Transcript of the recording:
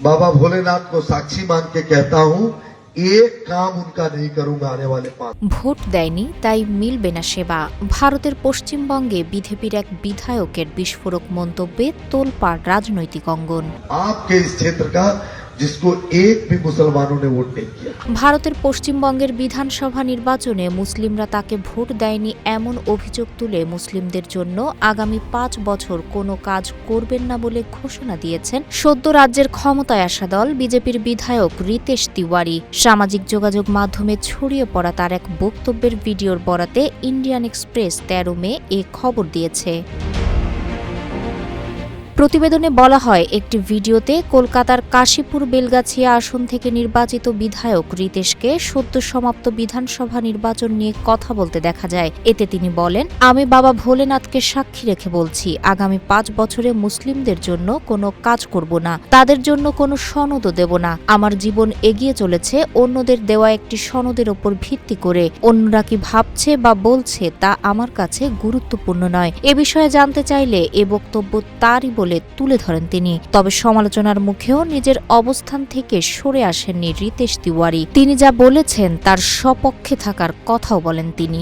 बाबा भोलेनाथ को साक्षी मान के कहता हूँ एक काम उनका नहीं करूंगा आने वाले 5। ভোট দেয়নি তাই মিলবে না সেবা। ভারতের পশ্চিমবঙ্গে বিজেপির এক বিধায়কের বিস্ফোরক মন্তব্যে তোলপাড় রাজনৈতিক অঙ্গন। आपके इस क्षेत्र का जिसको एक भी मुसलमानों ने वोट नहीं किया। ভারতের পশ্চিমবঙ্গের বিধানসভা নির্বাচনে মুসলিমরা তাকে ভোট দেয়নি এমন অভিযোগ তুলে মুসলিমদের জন্য আগামী 5 বছর কোনো কাজ করবেন না বলে ঘোষণা দিয়েছেন সদ্য রাজ্যের ক্ষমতায় আসা দল বিজেপির বিধায়ক রিতেশ তিওয়ারি। সামাজিক যোগাযোগ মাধ্যমে ছড়িয়ে পড়া তার এক বক্তব্যের ভিডিওর বরাতে ইন্ডিয়ান এক্সপ্রেস 13 মে এ খবর দিয়েছে। প্রতিবেদনে বলা হয়, একটি ভিডিওতে কলকাতার কাশীপুর বেলগাছিয়া আসন থেকে নির্বাচিত বিধায়ক রিতেশকে সদ্য সমাপ্ত বিধানসভা নির্বাচন নিয়ে কথা বলতে দেখা যায়। এতে তিনি বলেন, আমি বাবা ভোলেনাথকে সাক্ষী রেখে বলছি, আগামী 5 বছরে মুসলিমদের জন্য কোনো কাজ করব না, তাদের জন্য কোনো সনদও দেব না। আমার জীবন এগিয়ে চলেছে অন্যদের দেওয়া একটি সনদের ওপর ভিত্তি করে। অন্যরা কি ভাবছে বা বলছে তা আমার কাছে গুরুত্বপূর্ণ নয়। এ বিষয়ে জানতে চাইলে এ বক্তব্য তারই বলে তুলে ধরেন তিনি। তবে সমালোচনার মুখেও নিজের অবস্থান থেকে সরে আসেননি রিতেশ তিওয়ারি। তিনি যা বলেছেন তার সপক্ষে থাকার কথাও বলেন তিনি।